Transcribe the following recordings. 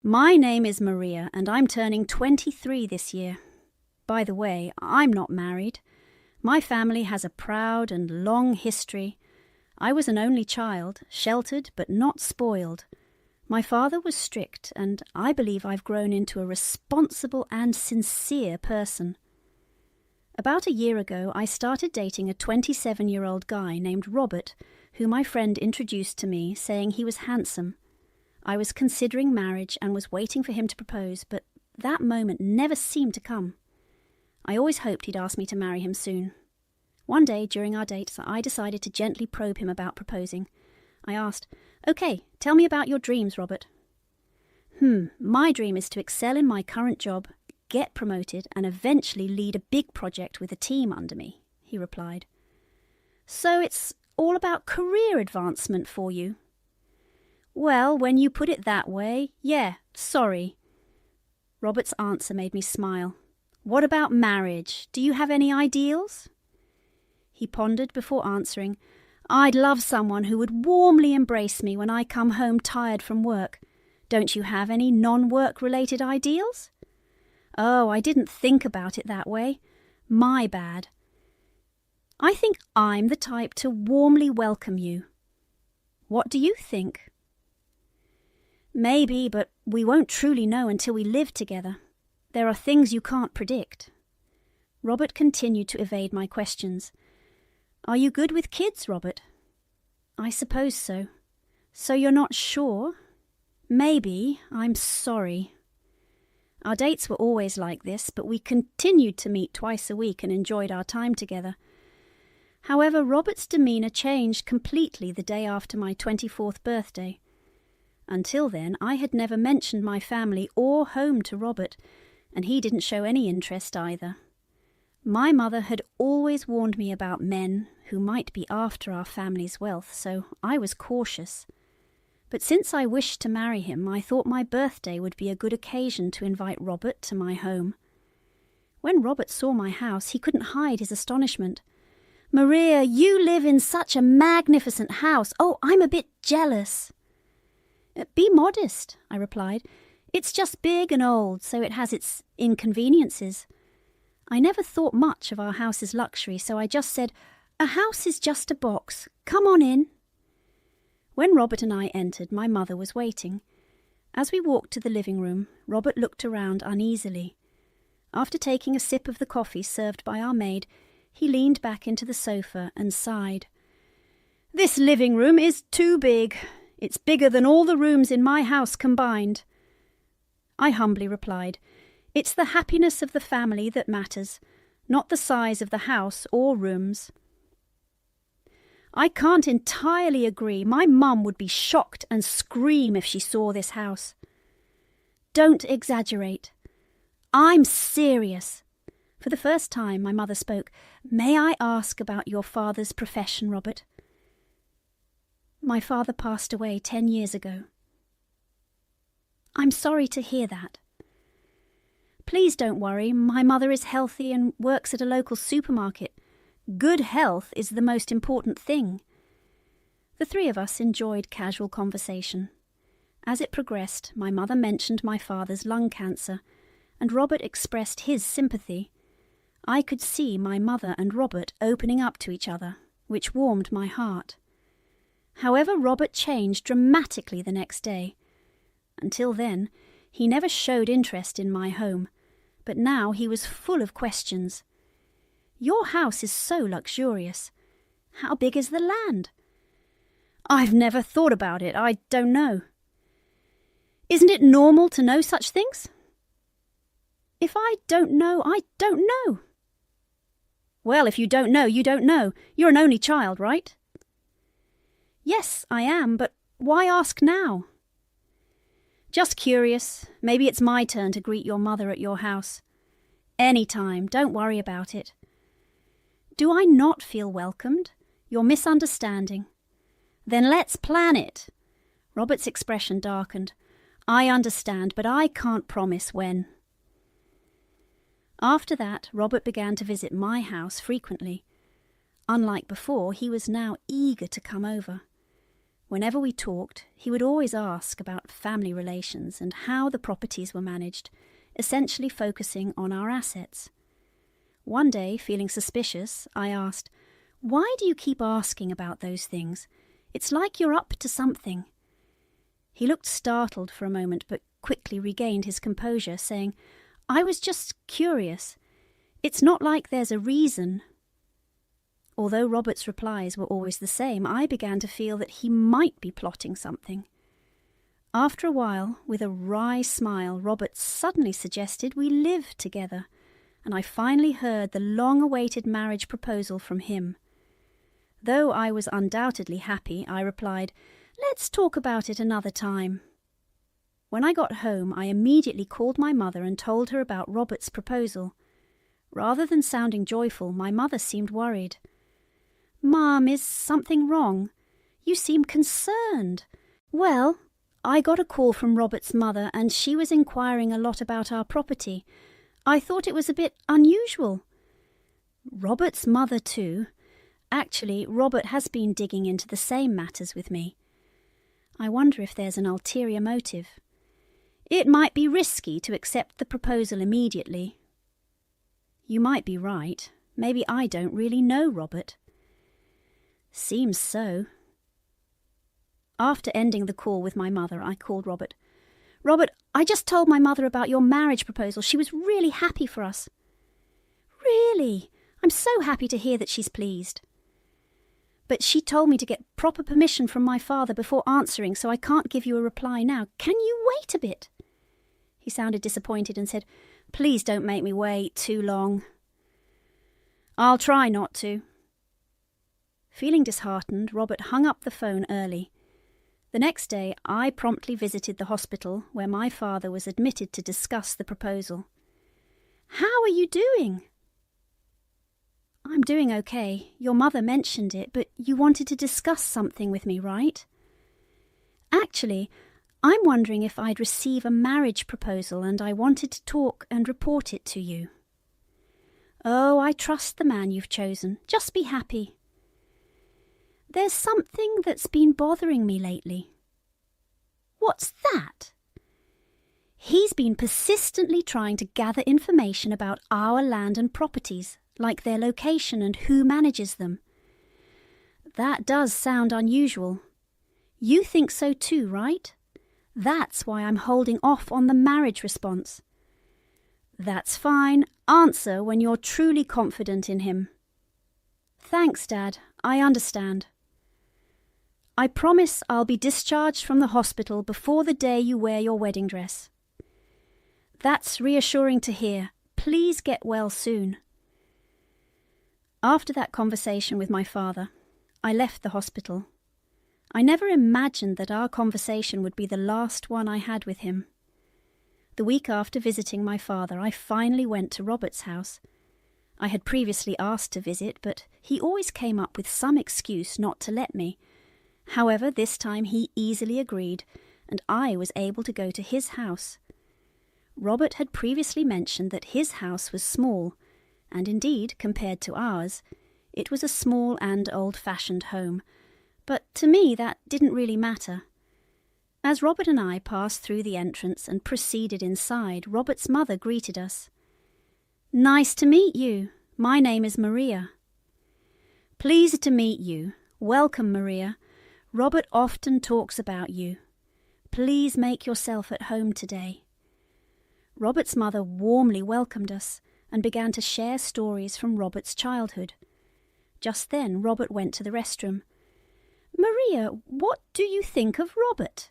My name is Maria, and I'm turning 23 this year. By the way, I'm not married. My family has a proud and long history. I was an only child, sheltered but not spoiled. My father was strict, and I believe I've grown into a responsible and sincere person. About a year ago, I started dating a 27-year-old guy named Robert, who my friend introduced to me, saying he was handsome. I was considering marriage and was waiting for him to propose, but that moment never seemed to come. I always hoped he'd ask me to marry him soon. One day during our dates, I decided to gently probe him about proposing. I asked, "Okay, tell me about your dreams, Robert." My dream is to excel in my current job, get promoted, and eventually lead a big project with a team under me," he replied. "So it's all about career advancement for you?" "Well, when you put it that way, yeah, sorry." Robert's answer made me smile. "What about marriage? Do you have any ideals?" He pondered before answering. "I'd love someone who would warmly embrace me when I come home tired from work. Don't you have any non-work related ideals?" "Oh, I didn't think about it that way. My bad. I think I'm the type to warmly welcome you. What do you think?" "Maybe, but we won't truly know until we live together. There are things you can't predict." Robert continued to evade my questions. "Are you good with kids, Robert?" "I suppose so." "So you're not sure?" "Maybe. I'm sorry." Our dates were always like this, but we continued to meet twice a week and enjoyed our time together. However, Robert's demeanour changed completely the day after my 24th birthday. Until then, I had never mentioned my family or home to Robert, and he didn't show any interest either. My mother had always warned me about men who might be after our family's wealth, so I was cautious. But since I wished to marry him, I thought my birthday would be a good occasion to invite Robert to my home. When Robert saw my house, he couldn't hide his astonishment. "Maria, you live in such a magnificent house. Oh, I'm a bit jealous." "Be modest," I replied. "It's just big and old, so it has its inconveniences." I never thought much of our house's luxury, so I just said, "A house is just a box. Come on in." When Robert and I entered, my mother was waiting. As we walked to the living room, Robert looked around uneasily. After taking a sip of the coffee served by our maid, he leaned back into the sofa and sighed. "This living room is too big. It's bigger than all the rooms in my house combined." I humbly replied, "It's the happiness of the family that matters, not the size of the house or rooms." "I can't entirely agree. My mum would be shocked and scream if she saw this house." "Don't exaggerate. I'm serious." For the first time, my mother spoke. "May I ask about your father's profession, Robert?" "My father passed away 10 years ago." "I'm sorry to hear that." "Please don't worry. My mother is healthy and works at a local supermarket. Good health is the most important thing." The three of us enjoyed casual conversation. As it progressed, my mother mentioned my father's lung cancer, and Robert expressed his sympathy. I could see my mother and Robert opening up to each other, which warmed my heart. However, Robert changed dramatically the next day. Until then, he never showed interest in my home, but now he was full of questions. "Your house is so luxurious. How big is the land?" "I've never thought about it. I don't know." "Isn't it normal to know such things?" "If I don't know, I don't know." "Well, if you don't know, you don't know. You're an only child, right?" "Yes, I am, but why ask now?" "Just curious. Maybe it's my turn to greet your mother at your house." "Any time. Don't worry about it." "Do I not feel welcomed? You're misunderstanding." "Then let's plan it." Robert's expression darkened. "I understand, but I can't promise when." After that, Robert began to visit my house frequently. Unlike before, he was now eager to come over. Whenever we talked, he would always ask about family relations and how the properties were managed, essentially focusing on our assets. One day, feeling suspicious, I asked, "Why do you keep asking about those things? It's like you're up to something." He looked startled for a moment, but quickly regained his composure, saying, "I was just curious. It's not like there's a reason." Although Robert's replies were always the same, I began to feel that he might be plotting something. After a while, with a wry smile, Robert suddenly suggested we live together, and I finally heard the long-awaited marriage proposal from him. Though I was undoubtedly happy, I replied, "Let's talk about it another time." When I got home, I immediately called my mother and told her about Robert's proposal. Rather than sounding joyful, my mother seemed worried. "Mum, is something wrong? You seem concerned." "Well, I got a call from Robert's mother and she was inquiring a lot about our property. I thought it was a bit unusual." "Robert's mother too? Actually, Robert has been digging into the same matters with me. I wonder if there's an ulterior motive. It might be risky to accept the proposal immediately." "You might be right. Maybe I don't really know Robert." "Seems so." After ending the call with my mother, I called Robert. "Robert, I just told my mother about your marriage proposal. She was really happy for us." "Really? I'm so happy to hear that she's pleased." "But she told me to get proper permission from my father before answering, so I can't give you a reply now. Can you wait a bit?" He sounded disappointed and said, "Please don't make me wait too long." "I'll try not to." Feeling disheartened, Robert hung up the phone early. The next day, I promptly visited the hospital where my father was admitted to discuss the proposal. "How are you doing?" "I'm doing okay. Your mother mentioned it, but you wanted to discuss something with me, right?" "Actually, I'm wondering if I'd receive a marriage proposal and I wanted to talk and report it to you." "Oh, I trust the man you've chosen. Just be happy." "There's something that's been bothering me lately." "What's that?" "He's been persistently trying to gather information about our land and properties, like their location and who manages them." "That does sound unusual. You think so too, right? That's why I'm holding off on the marriage response." "That's fine. Answer when you're truly confident in him." "Thanks, Dad. I understand." "I promise I'll be discharged from the hospital before the day you wear your wedding dress." "That's reassuring to hear. Please get well soon." After that conversation with my father, I left the hospital. I never imagined that our conversation would be the last one I had with him. The week after visiting my father, I finally went to Robert's house. I had previously asked to visit, but he always came up with some excuse not to let me. However, this time he easily agreed, and I was able to go to his house. Robert had previously mentioned that his house was small, and indeed, compared to ours, it was a small and old-fashioned home. But to me that didn't really matter. As Robert and I passed through the entrance and proceeded inside, Robert's mother greeted us. "Nice to meet you. My name is Maria." "Pleased to meet you. Welcome, Maria. Robert often talks about you. Please make yourself at home today." Robert's mother warmly welcomed us and began to share stories from Robert's childhood. Just then, Robert went to the restroom. "Maria, what do you think of Robert?"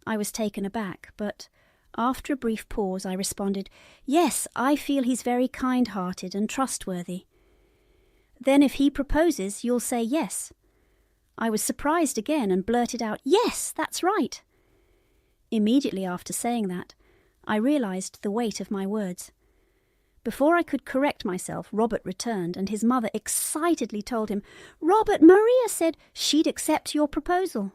I was taken aback, but after a brief pause I responded, "Yes, I feel he's very kind-hearted and trustworthy." "Then if he proposes, you'll say yes." I was surprised again and blurted out, "Yes, that's right." Immediately after saying that, I realized the weight of my words. Before I could correct myself, Robert returned, and his mother excitedly told him, "Robert, Maria said she'd accept your proposal."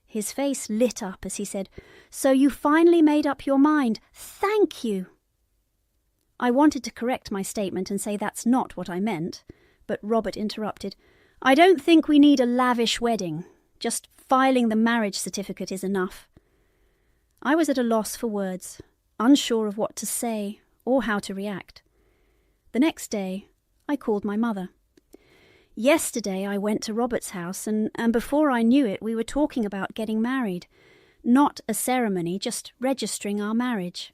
His face lit up as he said, "So you finally made up your mind. Thank you." I wanted to correct my statement and say that's not what I meant, but Robert interrupted, "I don't think we need a lavish wedding. Just filing the marriage certificate is enough." I was at a loss for words, unsure of what to say or how to react. The next day, I called my mother. Yesterday I went to Robert's house, and before I knew it, we were talking about getting married. Not a ceremony, just registering our marriage.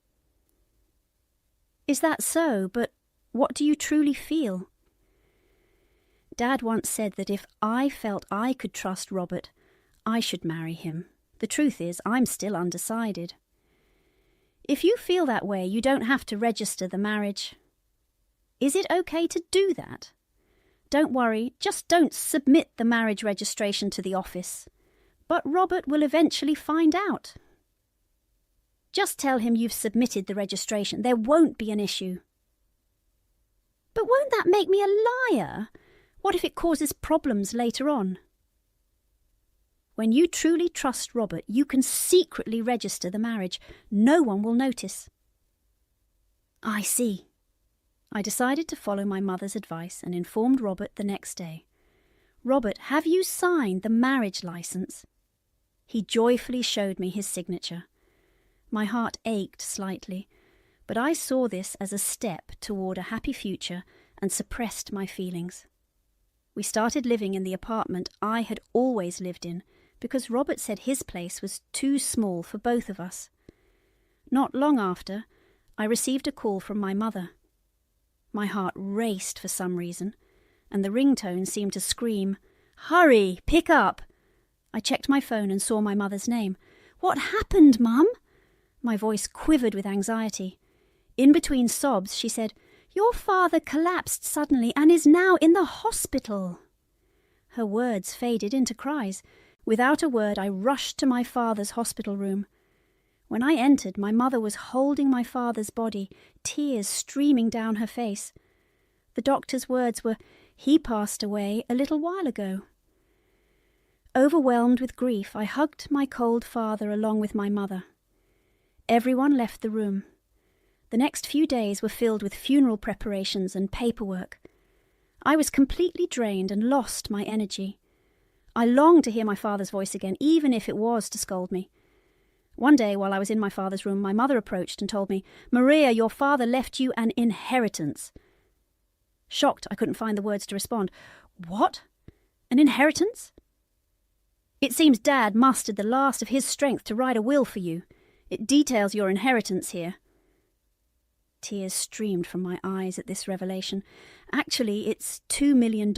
"Is that so? But what do you truly feel?" "Dad once said that if I felt I could trust Robert, I should marry him. The truth is, I'm still undecided." "If you feel that way, you don't have to register the marriage." "Is it okay to do that?" "Don't worry, just don't submit the marriage registration to the office. But Robert will eventually find out." "Just tell him you've submitted the registration. There won't be an issue." "But won't that make me a liar? What if it causes problems later on?" "When you truly trust Robert, you can secretly register the marriage. No one will notice." "I see." I decided to follow my mother's advice and informed Robert the next day. "Robert, have you signed the marriage license?" He joyfully showed me his signature. My heart ached slightly, but I saw this as a step toward a happy future and suppressed my feelings. We started living in the apartment I had always lived in because Robert said his place was too small for both of us. Not long after, I received a call from my mother. My heart raced for some reason, and the ringtone seemed to scream, "Hurry, pick up!" I checked my phone and saw my mother's name. "What happened, Mum?" My voice quivered with anxiety. In between sobs, she said, "Your father collapsed suddenly and is now in the hospital." Her words faded into cries. Without a word, I rushed to my father's hospital room. When I entered, my mother was holding my father's body, tears streaming down her face. The doctor's words were, "He passed away a little while ago." Overwhelmed with grief, I hugged my cold father along with my mother. Everyone left the room. The next few days were filled with funeral preparations and paperwork. I was completely drained and lost my energy. I longed to hear my father's voice again, even if it was to scold me. One day, while I was in my father's room, my mother approached and told me, "Maria, your father left you an inheritance." Shocked, I couldn't find the words to respond. "What? An inheritance?" "It seems Dad mustered the last of his strength to write a will for you. It details your inheritance here." Tears streamed from my eyes at this revelation. "Actually, it's $2 million.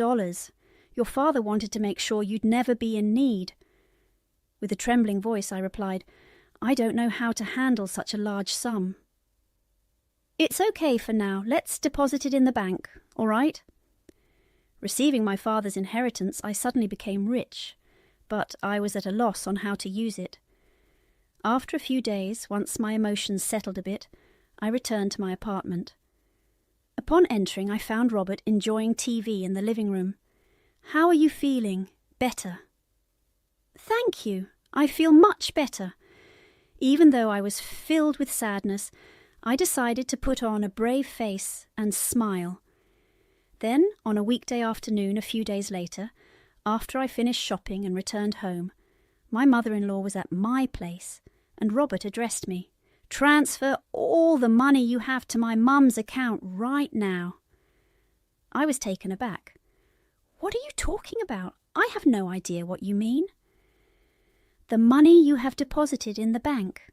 Your father wanted to make sure you'd never be in need." With a trembling voice, I replied, "I don't know how to handle such a large sum." "It's okay for now. Let's deposit it in the bank, all right?" Receiving my father's inheritance, I suddenly became rich, but I was at a loss on how to use it. After a few days, once my emotions settled a bit, I returned to my apartment. Upon entering, I found Robert enjoying TV in the living room. "How are you feeling? Better?" "Thank you. I feel much better." Even though I was filled with sadness, I decided to put on a brave face and smile. Then, on a weekday afternoon a few days later, after I finished shopping and returned home, my mother-in-law was at my place, and Robert addressed me. "Transfer all the money you have to my mum's account right now." I was taken aback. "What are you talking about? I have no idea what you mean." "The money you have deposited in the bank."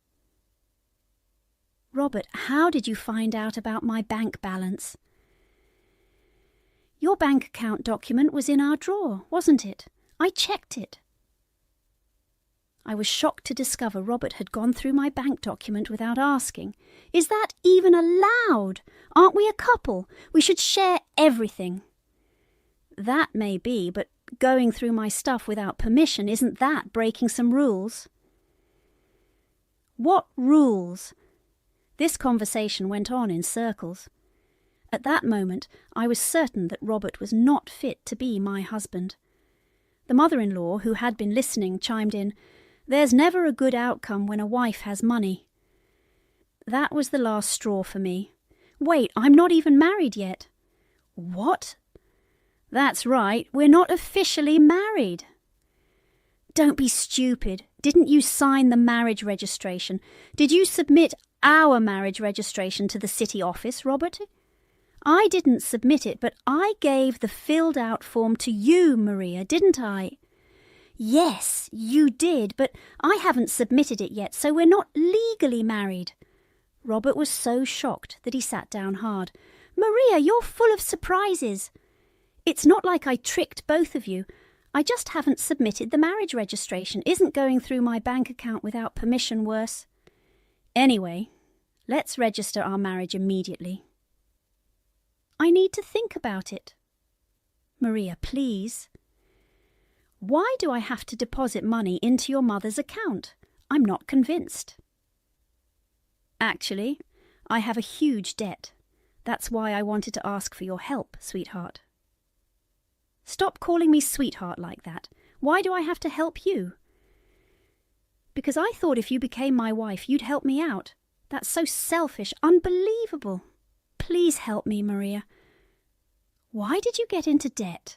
"Robert, how did you find out about my bank balance?" "Your bank account document was in our drawer, wasn't it? I checked it." I was shocked to discover Robert had gone through my bank document without asking. "Is that even allowed? Aren't we a couple? We should share everything." "That may be, but going through my stuff without permission, isn't that breaking some rules?" "What rules?" This conversation went on in circles. At that moment, I was certain that Robert was not fit to be my husband. The mother-in-law, who had been listening, chimed in, "There's never a good outcome when a wife has money." That was the last straw for me. "Wait, I'm not even married yet." "What?" "That's right, we're not officially married." Don't be stupid. Didn't you sign the marriage registration? Did you submit our marriage registration to the city office, Robert? I didn't submit it, but I gave the filled-out form to you, Maria, didn't I? Yes, you did, but I haven't submitted it yet, so we're not legally married. Robert was so shocked that he sat down hard. Maria, you're full of surprises. It's not like I tricked both of you. I just haven't submitted the marriage registration. Isn't going through my bank account without permission worse? Anyway, let's register our marriage immediately. I need to think about it. Maria, please. Why do I have to deposit money into your mother's account? I'm not convinced. Actually, I have a huge debt. That's why I wanted to ask for your help, sweetheart. Stop calling me sweetheart like that. Why do I have to help you? Because I thought if you became my wife, you'd help me out. That's so selfish, unbelievable. Please help me, Maria. Why did you get into debt?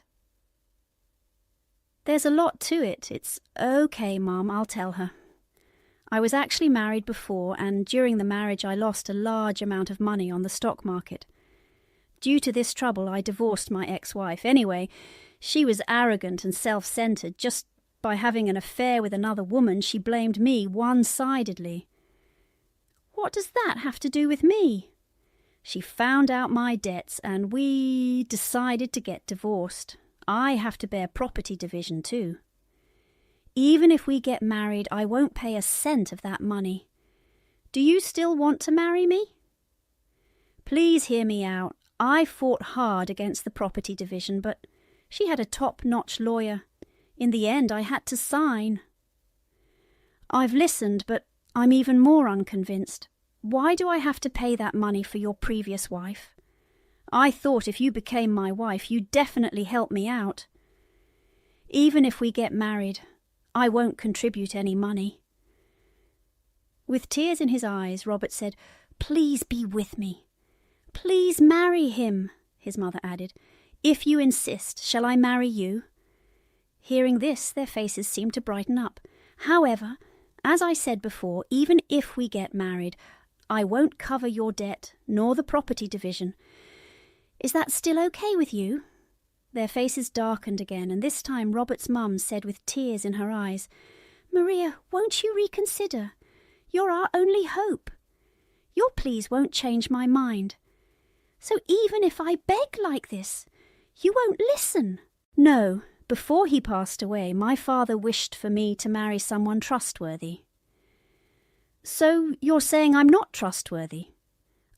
There's a lot to it. It's okay, Mum, I'll tell her. I was actually married before, and during the marriage I lost a large amount of money on the stock market. Due to this trouble, I divorced my ex-wife. Anyway, she was arrogant and self-centered. Just by having an affair with another woman, she blamed me one-sidedly. What does that have to do with me? She found out my debts, and we decided to get divorced. I have to bear property division too. Even if we get married, I won't pay a cent of that money. Do you still want to marry me? Please hear me out. I fought hard against the property division, but she had a top-notch lawyer. In the end, I had to sign. I've listened, but I'm even more unconvinced. Why do I have to pay that money for your previous wife? I thought if you became my wife, you'd definitely help me out. Even if we get married, I won't contribute any money. With tears in his eyes, Robert said, Please be with me. Please marry him, his mother added. If you insist, shall I marry you? Hearing this, their faces seemed to brighten up. However, as I said before, even if we get married, I won't cover your debt, nor the property division. Is that still okay with you? Their faces darkened again, and this time Robert's mum said with tears in her eyes, Maria, won't you reconsider? You're our only hope. Your pleas won't change my mind. So even if I beg like this, you won't listen. No, before he passed away, my father wished for me to marry someone trustworthy. So you're saying I'm not trustworthy?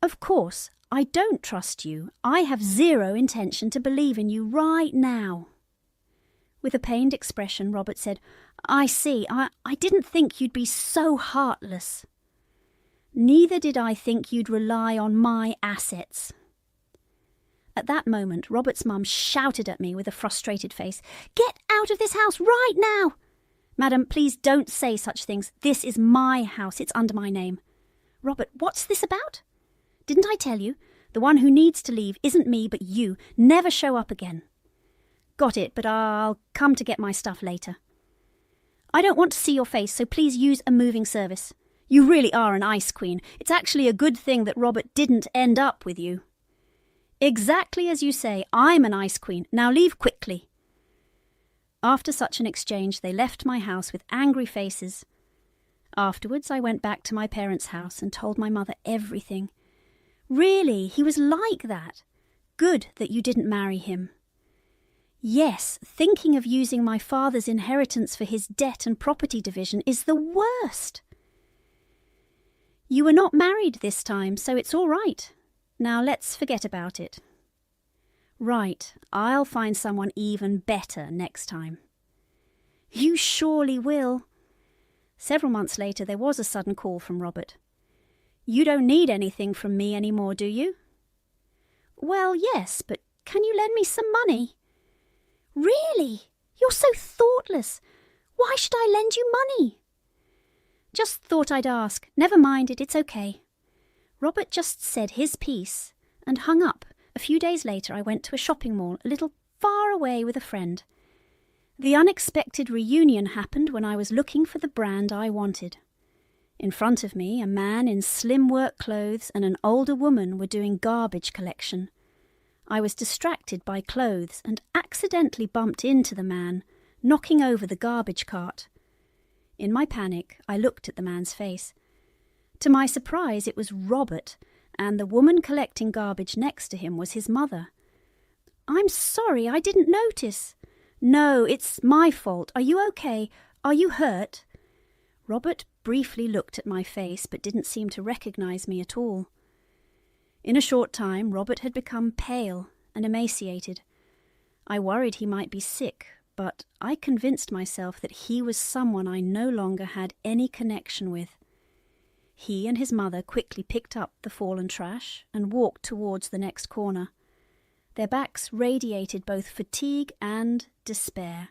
Of course, I don't trust you. I have zero intention to believe in you right now. With a pained expression, Robert said, I see. I didn't think you'd be so heartless. Neither did I think you'd rely on my assets. At that moment, Robert's mum shouted at me with a frustrated face, Get out of this house right now! Madam, please don't say such things. This is my house. It's under my name. Robert, what's this about? Didn't I tell you? The one who needs to leave isn't me, but you. Never show up again. Got it, but I'll come to get my stuff later. I don't want to see your face, so please use a moving service. You really are an ice queen. It's actually a good thing that Robert didn't end up with you. Exactly as you say, I'm an ice queen. Now leave quickly. After such an exchange, they left my house with angry faces. Afterwards, I went back to my parents' house and told my mother everything. Really, he was like that. Good that you didn't marry him. Yes, thinking of using my father's inheritance for his debt and property division is the worst. You were not married this time, so it's all right. Now let's forget about it. Right, I'll find someone even better next time. You surely will. Several months later, there was a sudden call from Robert. You don't need anything from me anymore, do you? Well, yes, but can you lend me some money? Really? You're so thoughtless. Why should I lend you money? Just thought I'd ask. Never mind it, it's okay. Robert just said his piece and hung up. A few days later, I went to a shopping mall a little far away with a friend. The unexpected reunion happened when I was looking for the brand I wanted. In front of me, a man in slim work clothes and an older woman were doing garbage collection. I was distracted by clothes and accidentally bumped into the man, knocking over the garbage cart. In my panic, I looked at the man's face. To my surprise, it was Robert, and the woman collecting garbage next to him was his mother. "I'm sorry, I didn't notice." "No, it's my fault. Are you okay? Are you hurt?" Robert briefly looked at my face but didn't seem to recognize me at all. In a short time, Robert had become pale and emaciated. I worried he might be sick, but I convinced myself that he was someone I no longer had any connection with. He and his mother quickly picked up the fallen trash and walked towards the next corner. Their backs radiated both fatigue and despair.